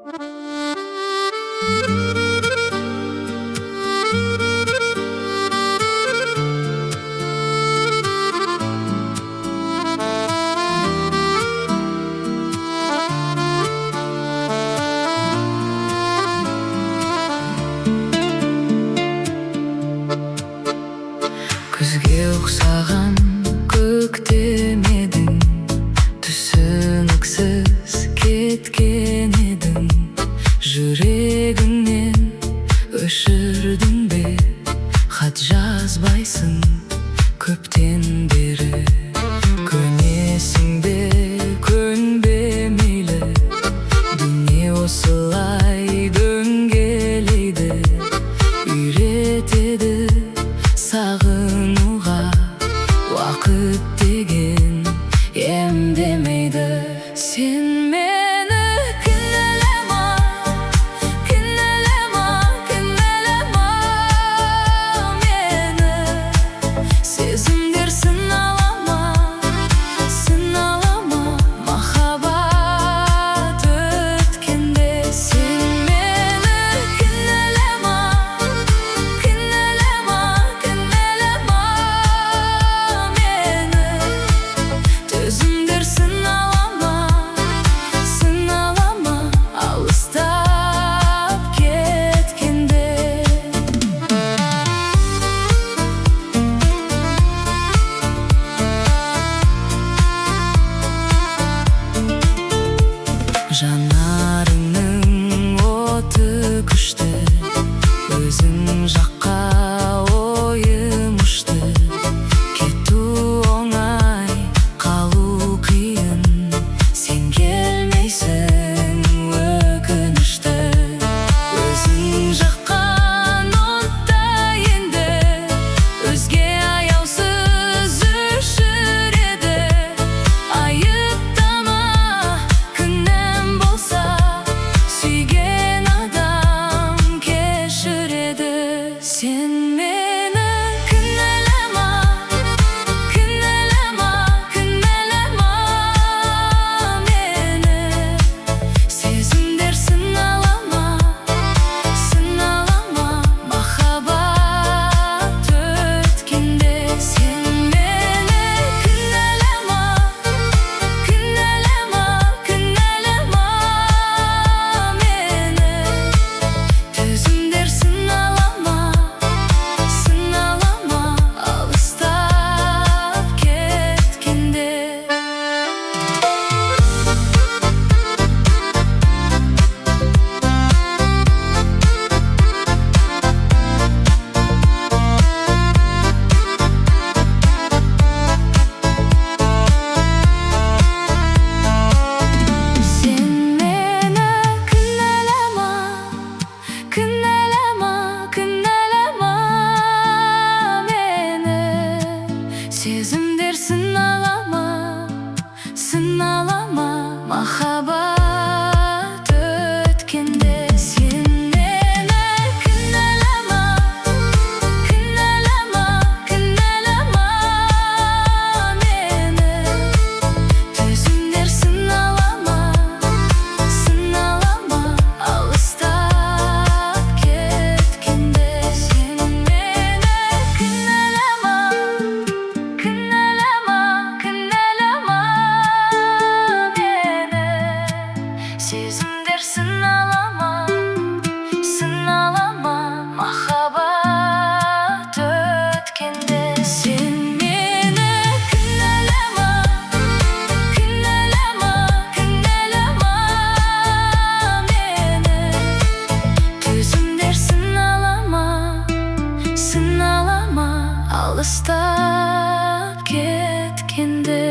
Күзге ұқсаған көктем едің, түсініксіз кеткен едің. Жүрегіңнен өшірдің бе, хат жазбайсың көптен бері. Көнесің бе, көнбе мейлі, дүние осылай дөңгелейді. Үйретеді сағынуға, уақыт деген емдемейді. Сен мені кінәлама, кінәлама, кінәлама мені. Сезімдер сыналама, сыналама, махаббат өткенде. Сен мені кінәлама, кінәлама, кінәлама мені. Төзімдер сыналама, сыналама, алыстап кеткенде. Жанарыңның оты күшті, өзің жаққа ойым ұшты. Кету оңай, қалу қиын, сен келмейсің өкінішті. Өзің жаққан отта енді, өзге аяусыз өшіреді. Айыптама, күнәм болса, сүйген адам кешіреді. Сен мені кінәлама, кінәлама, кінәлама мені. Сезімдер сыналама, сыналама, махаббат өткенде. Сен мені кінәлама, кінәлама, кінәлама мені. Төзімдер сыналама, сыналама, алыстап кеткенде. Сен мені кінәлама, кінәлама, кінәлама мені. Сезімдер сыналама, сыналама, махаббат өткенде. Сен мені кінәлама, кінәлама, кінәлама мені. Төзімдер сыналама, сыналама, алыстап кеткенде. Сен мені кінәлама, кінәлама, кінәлама мені. Сезімдер сыналама, сыналама, махаббат өткенде. Сен мені кінәлама, кінәлама, кінәлама мені. Төзімдер сыналама, сыналама, алыстап кеткенде.